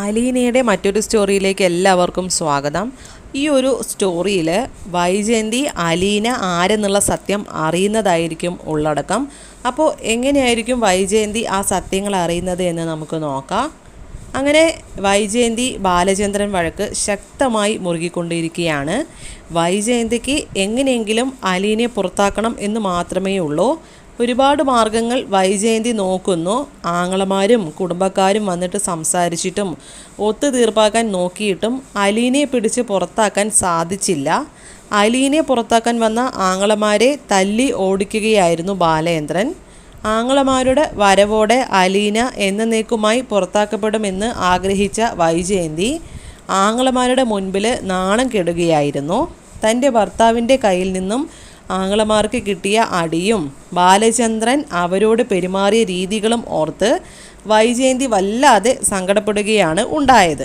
അലീനയുടെ മറ്റൊരു സ്റ്റോറിയിലേക്ക് എല്ലാവർക്കും സ്വാഗതം. ഈ ഒരു സ്റ്റോറിയിൽ വൈജയന്തി അലീന ആരെന്നുള്ള സത്യം അറിയുന്നതായിരിക്കും ഉള്ളടക്കം. അപ്പോൾ എങ്ങനെയായിരിക്കും വൈജയന്തി ആ സത്യങ്ങൾ അറിയുന്നത് എന്ന് നമുക്ക് നോക്കാം. അങ്ങനെ വൈജയന്തി ബാലചന്ദ്രൻ വഴക്ക് ശക്തമായി മുറുകിക്കൊണ്ടിരിക്കുകയാണ്. വൈജയന്തിക്ക് എങ്ങനെയെങ്കിലും അലീനയെ പുറത്താക്കണം എന്ന് മാത്രമേ ഉള്ളൂ. ഒരുപാട് മാർഗങ്ങൾ വൈജയന്തി നോക്കുന്നു. ആങ്ങളമാരും കുടുംബക്കാരും വന്നിട്ട് സംസാരിച്ചിട്ടും ഒത്തുതീർപ്പാക്കാൻ നോക്കിയിട്ടും അലീനയെ പിടിച്ച് പുറത്താക്കാൻ സാധിച്ചില്ല. അലീനയെ പുറത്താക്കാൻ വന്ന ആങ്ങളമാരെ തല്ലി ഓടിക്കുകയായിരുന്നു ബാലചന്ദ്രൻ. ആങ്ങളമാരുടെ വരവോടെ അലീന എന്നേക്കുമായി പുറത്താക്കപ്പെടുമെന്ന് ആഗ്രഹിച്ച വൈജയന്തി ആങ്ങളമാരുടെ മുൻപിൽ നാണം കെടുകയായിരുന്നു. തൻ്റെ ഭർത്താവിൻ്റെ കയ്യിൽ നിന്നും ആങ്ങളമാർക്ക് കിട്ടിയ അടിയും ബാലചന്ദ്രൻ അവരോട് പെരുമാറിയ രീതികളും ഓർത്ത് വൈജയന്തി വല്ലാതെ സങ്കടപ്പെടുകയാണ് ഉണ്ടായത്.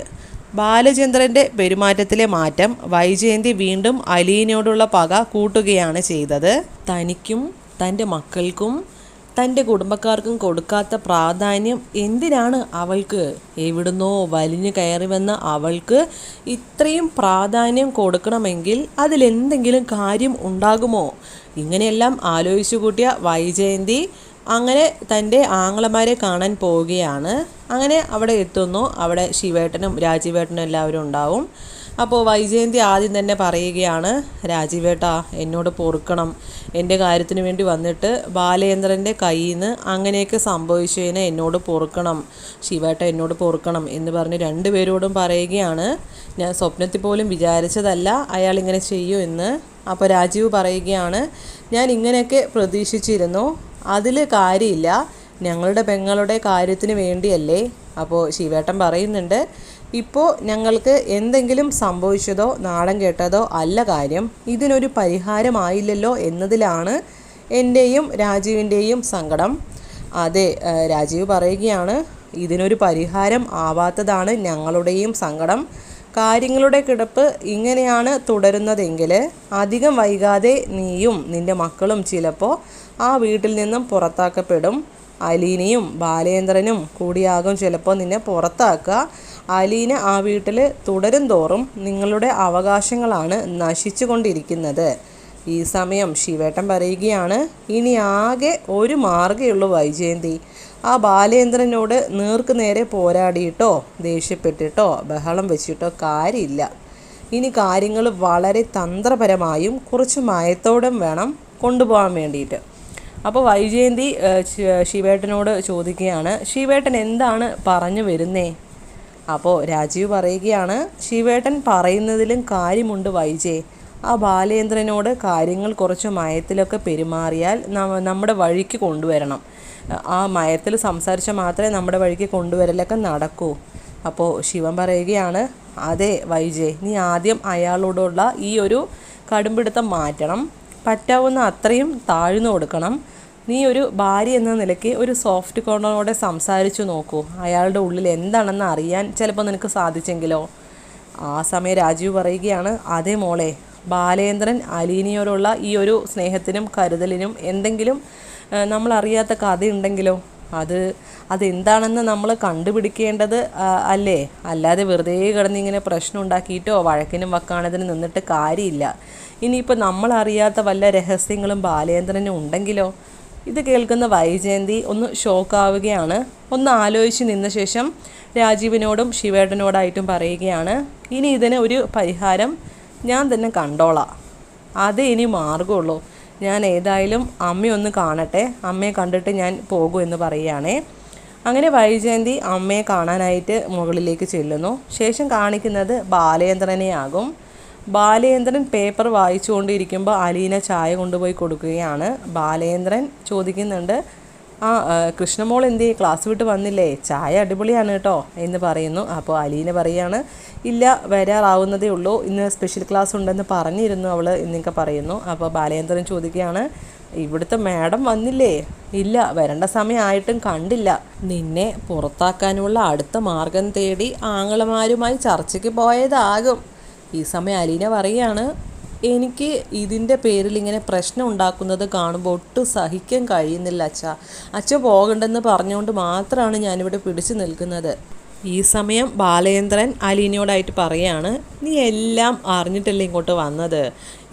ബാലചന്ദ്രൻ്റെ പെരുമാറ്റത്തിലെ മാറ്റം വൈജയന്തി വീണ്ടും അലീനയോടുള്ള പക കൂട്ടുകയാണ് ചെയ്തത്. തനിക്കും തൻ്റെ മക്കൾക്കും തൻ്റെ കുടുംബക്കാർക്കും കൊടുക്കാത്ത പ്രാധാന്യം എന്തിനാണ് അവൾക്ക്? എവിടുന്നോ വലിഞ്ഞു കയറി വന്ന അവൾക്ക് ഇത്രയും പ്രാധാന്യം കൊടുക്കണമെങ്കിൽ അതിലെന്തെങ്കിലും കാര്യം ഉണ്ടാകുമോ? ഇങ്ങനെയെല്ലാം ആലോചിച്ചു കൂട്ടിയ വൈജയന്തി അങ്ങനെ തൻ്റെ ആങ്ങളമാരെ കാണാൻ പോവുകയാണ്. അങ്ങനെ അവിടെ എത്തുന്നു. അവിടെ ശിവേട്ടനും രാജീവേട്ടനും എല്ലാവരും ഉണ്ടാവും. അപ്പോൾ വൈജയന്തി ആദ്യം തന്നെ പറയുകയാണ്, രാജീവേട്ടാ എന്നോട് പൊറുക്കണം, എൻ്റെ കാര്യത്തിന് വേണ്ടി വന്നിട്ട് ബാലചന്ദ്രൻ്റെ കയ്യിൽ നിന്ന് അങ്ങനെയൊക്കെ സംഭവിച്ചതിന് എന്നോട് പൊറുക്കണം, ശിവേട്ട എന്നോട് പൊറുക്കണം എന്ന് പറഞ്ഞ് രണ്ടുപേരോടും പറയുകയാണ്. ഞാൻ സ്വപ്നത്തിൽ പോലും വിചാരിച്ചതല്ല അയാൾ ഇങ്ങനെ ചെയ്യുമെന്ന്. അപ്പോൾ രാജീവ് പറയുകയാണ്, ഞാൻ ഇങ്ങനെയൊക്കെ പ്രതീക്ഷിച്ചിരുന്നു, അതിൽ കാര്യമില്ല, ഞങ്ങളുടെ പെങ്ങളുടെ കാര്യത്തിന് വേണ്ടിയല്ലേ. അപ്പോൾ ശിവേട്ടൻ പറയുന്നുണ്ട്, ഇപ്പോൾ ഞങ്ങൾക്ക് എന്തെങ്കിലും സംഭവിച്ചതോ നാടൻ കേട്ടതോ അല്ല കാര്യം, ഇതിനൊരു പരിഹാരമായില്ലല്ലോ എന്നതിലാണ് എൻ്റെയും രാജീവിൻ്റെയും സങ്കടം. അതെ, രാജീവ് പറയുകയാണ്, ഇതിനൊരു പരിഹാരം ആവാത്തതാണ് ഞങ്ങളുടെയും സങ്കടം. കാര്യങ്ങളുടെ കിടപ്പ് ഇങ്ങനെയാണ് തുടരുന്നതെങ്കിൽ അധികം വൈകാതെ നീയും നിൻ്റെ മക്കളും ചിലപ്പോൾ ആ വീട്ടിൽ നിന്നും പുറത്താക്കപ്പെടും. അലീനയും ബാലചന്ദ്രനും കൂടിയാകും ചിലപ്പോൾ നിന്നെ പുറത്താക്കുക. അലീന ആ വീട്ടിൽ തുടരും തോറും നിങ്ങളുടെ അവകാശങ്ങളാണ് നശിച്ചു കൊണ്ടിരിക്കുന്നത്. ഈ സമയം ശിവേട്ടൻ പറയുകയാണ്, ഇനി ആകെ ഒരു മാർഗ്ഗമുള്ളൂ വൈജയന്തി, ആ ബാലചന്ദ്രനോട് നേർക്ക് നേരെ പോരാടിയിട്ടോ ദേഷ്യപ്പെട്ടിട്ടോ ബഹളം വെച്ചിട്ടോ കാര്യമില്ല. ഇനി കാര്യങ്ങൾ വളരെ തന്ത്രപരമായും കുറച്ച് മയത്തോടും വേണം കൊണ്ടുപോകാൻ വേണ്ടിയിട്ട്. അപ്പോൾ വൈജയന്തി ശിവേട്ടനോട് ചോദിക്കുകയാണ്, ശിവേട്ടൻ എന്താണ് പറഞ്ഞു വരുന്നേ? അപ്പോൾ രാജീവ് പറയുകയാണ്, ശിവേട്ടൻ പറയുന്നതിലും കാര്യമുണ്ട് വൈജയ്, ആ ബാലചന്ദ്രനോട് കാര്യങ്ങൾ കുറച്ച് മയത്തിലൊക്കെ പെരുമാറിയാൽ നമ്മുടെ വഴിക്ക് കൊണ്ടുവരണം. ആ മയത്തിൽ സംസാരിച്ചാൽ മാത്രമേ നമ്മുടെ വഴിക്ക് കൊണ്ടുവരലൊക്കെ നടക്കൂ. അപ്പോൾ ശിവൻ പറയുകയാണ്, അതെ വൈജയ്, നീ ആദ്യം അയാളോടുള്ള ഈ ഒരു കടുംപിടുത്തം മാറ്റണം, പറ്റാവുന്ന അത്രയും താഴ്ന്നു കൊടുക്കണം. നീ ഒരു ഭാര്യ എന്ന നിലയ്ക്ക് ഒരു സോഫ്റ്റ് കോർണറോടെ സംസാരിച്ചു നോക്കൂ, അയാളുടെ ഉള്ളിൽ എന്താണെന്ന് അറിയാൻ ചിലപ്പോൾ നിനക്ക് സാധിച്ചെങ്കിലോ. ആ സമയം രാജീവ് പറയുകയാണ്, അതേ മോളെ, ബാലചന്ദ്രൻ അലീനയോടുള്ള ഈ ഒരു സ്നേഹത്തിനും കരുതലിനും എന്തെങ്കിലും നമ്മളറിയാത്ത കഥയുണ്ടെങ്കിലോ അതെന്താണെന്ന് നമ്മൾ കണ്ടുപിടിക്കേണ്ടത് അല്ലേ? അല്ലാതെ വെറുതെ കിടന്നിങ്ങനെ പ്രശ്നം ഉണ്ടാക്കിയിട്ടോ വഴക്കിനും വക്കാണതിന് നിന്നിട്ട് കാര്യമില്ല. ഇനിയിപ്പോൾ നമ്മളറിയാത്ത വല്ല രഹസ്യങ്ങളും ബാലചന്ദ്രനും ഉണ്ടെങ്കിലോ. ഇത് കേൾക്കുന്ന വൈജയന്തി ഒന്ന് ഷോക്കാവുകയാണ്. ഒന്ന് ആലോചിച്ച് നിന്ന ശേഷം രാജീവിനോടും ശിവേട്ടനോടായിട്ടും പറയുകയാണ്, ഇനി ഇതിന് ഒരു പരിഹാരം ഞാൻ തന്നെ കണ്ടോളാം, അതേ ഇനി മാർഗമുള്ളൂ. ഞാൻ ഏതായാലും അമ്മയൊന്ന് കാണട്ടെ, അമ്മയെ കണ്ടിട്ട് ഞാൻ പോകും എന്ന് പറയുകയാണേ. അങ്ങനെ വൈജയന്തി അമ്മയെ കാണാനായിട്ട് മുകളിലേക്ക് ചെല്ലുന്നു. ശേഷം കാണിക്കുന്നത് ബാലചന്ദ്രനെ ആകും. ബാലചന്ദ്രൻ പേപ്പർ വായിച്ചുകൊണ്ടിരിക്കുമ്പോൾ അലീന ചായ കൊണ്ടുപോയി കൊടുക്കുകയാണ്. ബാലചന്ദ്രൻ ചോദിക്കുന്നുണ്ട്, കൃഷ്ണമോൾ എന്തേ, ക്ലാസ് വിട്ട് വന്നില്ലേ? ചായ അടിപൊളിയാണ് കേട്ടോ എന്ന് പറയുന്നു. അപ്പോൾ അലീന പറയാണ്, ഇല്ല വരാറാവുന്നതേ ഉള്ളൂ, ഇന്ന് സ്പെഷ്യൽ ക്ലാസ് ഉണ്ടെന്ന് പറഞ്ഞിരുന്നു അവൾ എന്നൊക്കെ പറയുന്നു. അപ്പോൾ ബാലചന്ദ്രൻ ചോദിക്കുകയാണ്, ഇവിടുത്തെ മാഡം വന്നില്ലേ? ഇല്ല, വരേണ്ട സമയമായിട്ടും കണ്ടില്ല. നിന്നെ പുറത്താക്കാനുള്ള അടുത്ത മാർഗം തേടി ആങ്ങളമാരുമായി ചർച്ചയ്ക്ക് പോയതാകും. ഈ സമയം അലീന പറയുകയാണ്, എനിക്ക് ഇതിൻ്റെ പേരിൽ ഇങ്ങനെ പ്രശ്നം ഉണ്ടാക്കുന്നത് കാണുമ്പോൾ ഒട്ടും സഹിക്കാൻ കഴിയുന്നില്ല അച്ഛ. അച്ഛ പോകണ്ടെന്ന് പറഞ്ഞുകൊണ്ട് മാത്രമാണ് ഞാനിവിടെ പിടിച്ചു നിൽക്കുന്നത്. ഈ സമയം ബാലചന്ദ്രൻ അലീനയോടായിട്ട് പറയാണ്, നീ എല്ലാം അറിഞ്ഞിട്ടല്ലേ ഇങ്ങോട്ട് വന്നത്,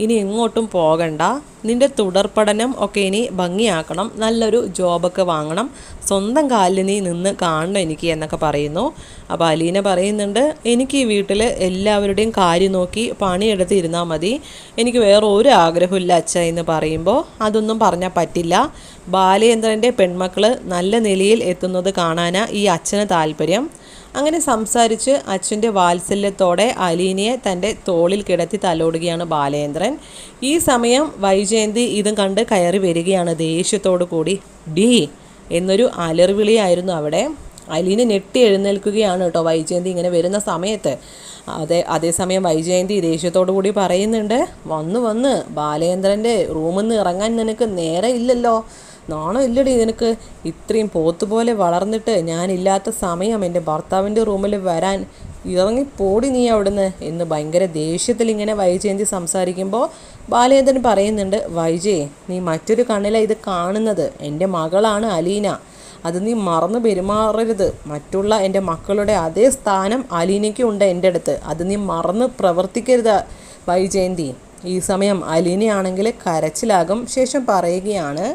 ഇനി എങ്ങോട്ടും പോകണ്ട, നിൻ്റെ തുടർ പഠനം ഒക്കെ ഇനി ഭംഗിയാക്കണം, നല്ലൊരു ജോബൊക്കെ വാങ്ങണം, സ്വന്തം കാലിൽ നീ നിന്ന് കാണണം എനിക്ക് എന്നൊക്കെ പറയുന്നു. അപ്പോൾ അലീന പറയുന്നുണ്ട്, എനിക്ക് ഈ വീട്ടിൽ എല്ലാവരുടെയും കാര്യം നോക്കി പണിയെടുത്ത് ഇരുന്നാൽ മതി, എനിക്ക് വേറെ ഒരു ആഗ്രഹമില്ല അച്ഛ എന്ന് പറയുമ്പോൾ അതൊന്നും പറഞ്ഞാൽ പറ്റില്ല, ബാലചന്ദ്രൻ്റെ പെൺമക്കൾ നല്ല നിലയിൽ എത്തുന്നത് കാണാനാണ് ഈ അച്ഛന് താല്പര്യം. അങ്ങനെ സംസാരിച്ച് അച്ഛൻ്റെ വാത്സല്യത്തോടെ അലീനയെ തൻ്റെ തോളിൽ കിടത്തി തലോടുകയാണ് ബാലചന്ദ്രൻ. ഈ സമയം വൈജയന്തി ഇതും കണ്ട് കയറി വരികയാണ് ദേഷ്യത്തോടു കൂടി. ഡി എന്നൊരു അലർവിളിയായിരുന്നു അവിടെ. അലീന ഞെട്ടി എഴുന്നേൽക്കുകയാണ് കേട്ടോ വൈജയന്തി ഇങ്ങനെ വരുന്ന സമയത്ത്. അതേസമയം വൈജയന്തി ദേഷ്യത്തോടു കൂടി പറയുന്നുണ്ട്, വന്ന് ബാലചന്ദ്രൻ്റെ റൂമിൽ നിന്ന് ഇറങ്ങാൻ നിനക്ക് നേരെ ഇല്ലല്ലോ, നാണോ ഇല്ലടി നിനക്ക്, ഇത്രയും പോത്തുപോലെ വളർന്നിട്ട് ഞാനില്ലാത്ത സമയം എൻ്റെ ഭർത്താവിൻ്റെ റൂമിൽ വരാൻ ഇറങ്ങിപ്പോടി നീ അവിടുന്ന് എന്ന് ഭയങ്കര ദേഷ്യത്തിൽ ഇങ്ങനെ വൈജയന്തി സംസാരിക്കുമ്പോൾ ബാലചന്ദ്രൻ പറയുന്നുണ്ട്, വൈജയ് നീ മറ്റൊരു കണ്ണിലാണ് ഇത് കാണുന്നത്, എൻ്റെ മകളാണ് അലീന, അത് നീ മറന്നു പെരുമാറരുത്, മറ്റുള്ള എൻ്റെ മക്കളുടെ അതേ സ്ഥാനം അലീനയ്ക്കും ഉണ്ട് എൻ്റെ അടുത്ത്, അത് നീ മറന്ന് പ്രവർത്തിക്കരുത് വൈജയന്തി. ഈ സമയം അലീനയാണെങ്കിൽ കരച്ചിലാകും. ശേഷം പറയുകയാണ്,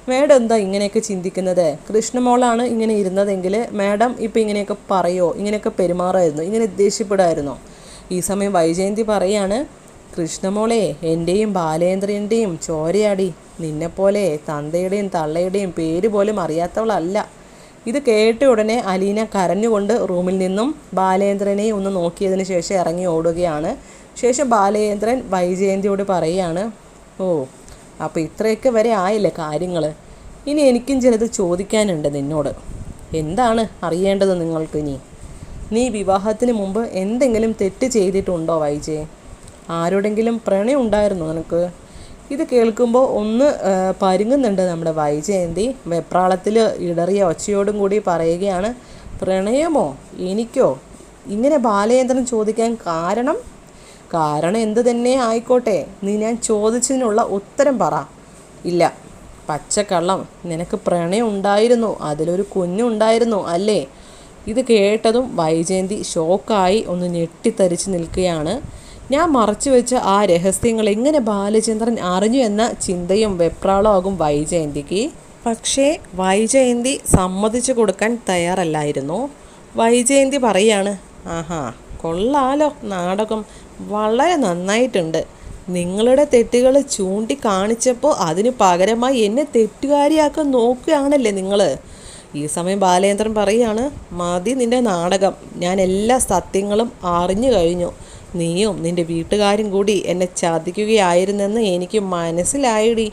മാഡം എന്താ ഇങ്ങനെയൊക്കെ ചിന്തിക്കുന്നത്, കൃഷ്ണമോളാണ് ഇങ്ങനെ ഇരുന്നതെങ്കിൽ മാഡം ഇപ്പം ഇങ്ങനെയൊക്കെ പറയുമോ, ഇങ്ങനെയൊക്കെ പെരുമാറുമായിരുന്നു, ഇങ്ങനെ ദേഷ്യപ്പെടുമായിരുന്നോ? ഈ സമയം വൈജയന്തി പറയാണ്, കൃഷ്ണമോളെ എൻ്റെയും ബാലേന്ദ്രൻ്റെയും ചോരയാടി, നിന്നെപ്പോലെ തന്തയുടെയും തള്ളയുടെയും പേര് പോലും അറിയാത്തവളല്ല. ഇത് കേട്ട ഉടനെ അലീന കരഞ്ഞുകൊണ്ട് റൂമിൽ നിന്നും ബാലേന്ദ്രനെ ഒന്ന് നോക്കിയതിന് ശേഷം ഇറങ്ങി ഓടുകയാണ്. ശേഷം ബാലചന്ദ്രൻ വൈജയന്തിയോട് പറയുകയാണ്, ഓ അപ്പോൾ ഇത്രയൊക്കെ വരെ ആയില്ലേ കാര്യങ്ങൾ, ഇനി എനിക്കും ചിലത് ചോദിക്കാനുണ്ട് നിന്നോട്. എന്താണ് അറിയേണ്ടത് നിങ്ങൾക്ക്? നീ വിവാഹത്തിന് മുമ്പ് എന്തെങ്കിലും തെറ്റ് ചെയ്തിട്ടുണ്ടോ വൈജയ്? ആരോടെങ്കിലും പ്രണയം ഉണ്ടായിരുന്നോ നിനക്ക്? ഇത് കേൾക്കുമ്പോൾ ഒന്ന് പരുങ്ങുന്നുണ്ട് നമ്മുടെ വൈജയന്തി. വെപ്രാളത്തിൽ ഇടറിയ ഒച്ചയോടും കൂടി പറയുകയാണ്, പ്രണയമോ? എനിക്കോ? ഇങ്ങനെ ബാലചന്ദ്രൻ ചോദിക്കാൻ കാരണം എന്ത് തന്നെ ആയിക്കോട്ടെ, നീ ഞാൻ ചോദിച്ചതിനുള്ള ഉത്തരം പറ. ഇല്ല, പച്ചക്കള്ളം, നിനക്ക് പ്രണയം ഉണ്ടായിരുന്നു, അതിലൊരു കുഞ്ഞുണ്ടായിരുന്നു അല്ലേ? ഇത് കേട്ടതും വൈജയന്തി ഷോക്കായി ഒന്ന് ഞെട്ടിത്തരിച്ച് നിൽക്കുകയാണ്. ഞാൻ മറച്ചു വെച്ച ആ രഹസ്യങ്ങൾ എങ്ങനെ ബാലചന്ദ്രൻ അറിഞ്ഞു എന്ന ചിന്തയും വെപ്രാളമാകും വൈജയന്തിക്ക്. പക്ഷേ വൈജയന്തി സമ്മതിച്ചു കൊടുക്കാൻ തയ്യാറല്ലായിരുന്നു. വൈജയന്തി പറയാണ്, ആഹാ കൊള്ളാലോ നാടകം, വളരെ നന്നായിട്ടുണ്ട്. നിങ്ങളുടെ തെറ്റുകൾ ചൂണ്ടിക്കാണിച്ചപ്പോൾ അതിന് പകരമായി എന്നെ തെറ്റുകാരിയാക്കാൻ നോക്കുകയാണല്ലേ നിങ്ങൾ? ഈ സമയം ബാലചന്ദ്രൻ പറയുകയാണ്, മതി നിൻ്റെ നാടകം, ഞാൻ എല്ലാ സത്യങ്ങളും അറിഞ്ഞു കഴിഞ്ഞു. നീയും നിൻ്റെ വീട്ടുകാരും കൂടി എന്നെ ചതിക്കുകയായിരുന്നെന്ന് എനിക്ക് മനസ്സിലായിടി.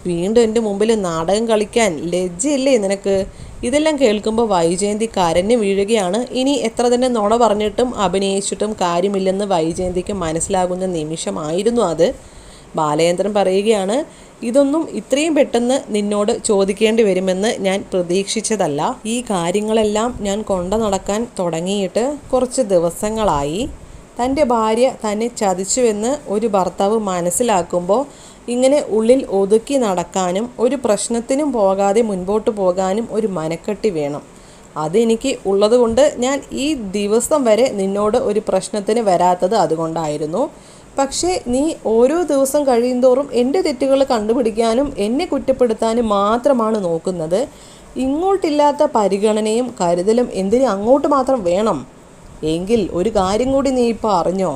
വീണ്ടും എൻ്റെ മുമ്പിൽ നാടകം കളിക്കാൻ ലജ്ജയില്ലേ നിനക്ക്? ഇതെല്ലാം കേൾക്കുമ്പോൾ വൈജയന്തി കരഞ്ഞു വീഴുകയാണ്. ഇനി എത്ര തന്നെ നുണ പറഞ്ഞിട്ടും അഭിനയിച്ചിട്ടും കാര്യമില്ലെന്ന് വൈജയന്തിക്ക് മനസ്സിലാകുന്ന നിമിഷമായിരുന്നു അത്. ബാലചന്ദ്രൻ പറയുകയാണ്, ഇതൊന്നും ഇത്രയും പെട്ടെന്ന് നിന്നോട് ചോദിക്കേണ്ടി വരുമെന്ന് ഞാൻ പ്രതീക്ഷിച്ചതല്ല. ഈ കാര്യങ്ങളെല്ലാം ഞാൻ കൊണ്ടു നടക്കാൻ തുടങ്ങിയിട്ട് കുറച്ച് ദിവസങ്ങളായി. തൻ്റെ ഭാര്യ തന്നെ ചതിച്ചുവെന്ന് ഒരു ഭർത്താവ് മനസ്സിലാക്കുമ്പോൾ ഇങ്ങനെ ഉള്ളിൽ ഒതുക്കി നടക്കാനും ഒരു പ്രശ്നത്തിനും പോകാതെ മുൻപോട്ട് പോകാനും ഒരു മനക്കെട്ടി വേണം. അതെനിക്ക് ഉള്ളതുകൊണ്ട് ഞാൻ ഈ ദിവസം വരെ നിന്നോട് ഒരു പ്രശ്നത്തിന് വരാത്തത് അതുകൊണ്ടായിരുന്നു. പക്ഷേ നീ ഓരോ ദിവസം കഴിയുന്തോറും എൻ്റെ തെറ്റുകൾ കണ്ടുപിടിക്കാനും എന്നെ കുറ്റപ്പെടുത്താനും മാത്രമാണ് നോക്കുന്നത്. ഇങ്ങോട്ടില്ലാത്ത പരിഗണനയും കരുതലും എന്തിന് അങ്ങോട്ട് മാത്രം വേണം? എങ്കിൽ ഒരു കാര്യം കൂടി നീ ഇപ്പോൾ അറിഞ്ഞോ?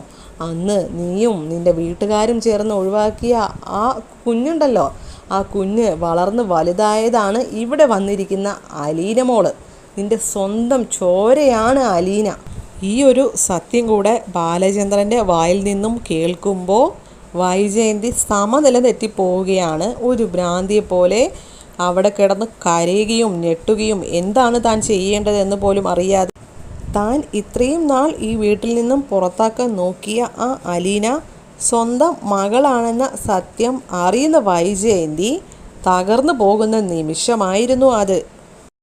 അന്ന് നീയും നിൻ്റെ വീട്ടുകാരും ചേർന്ന് ഒഴിവാക്കിയ ആ കുഞ്ഞുണ്ടല്ലോ, ആ കുഞ്ഞ് വളർന്ന് വലുതായതാണ് ഇവിടെ വന്നിരിക്കുന്ന അലീന മോള്. നിൻ്റെ സ്വന്തം ചോരയാണ് അലീന. ഈ ഒരു സത്യം കൂടെ ബാലചന്ദ്രൻ്റെ വായിൽ നിന്നും കേൾക്കുമ്പോൾ വൈജയന്തി സമനില തെറ്റിപ്പോവുകയാണ്. ഒരു ഭ്രാന്തിയെ പോലെ അവിടെ കിടന്ന് കരയുകയും ഞെട്ടുകയും എന്താണ് താൻ ചെയ്യേണ്ടതെന്ന് പോലും അറിയാതെ താൻ ഇത്രയും നാൾ ഈ വീട്ടിൽ നിന്നും പുറത്താക്കാൻ നോക്കിയ ആ അലീന സ്വന്തം മകളാണെന്ന സത്യം അറിയുന്ന വൈജയന്തി തകർന്നു പോകുന്ന നിമിഷമായിരുന്നു അത്.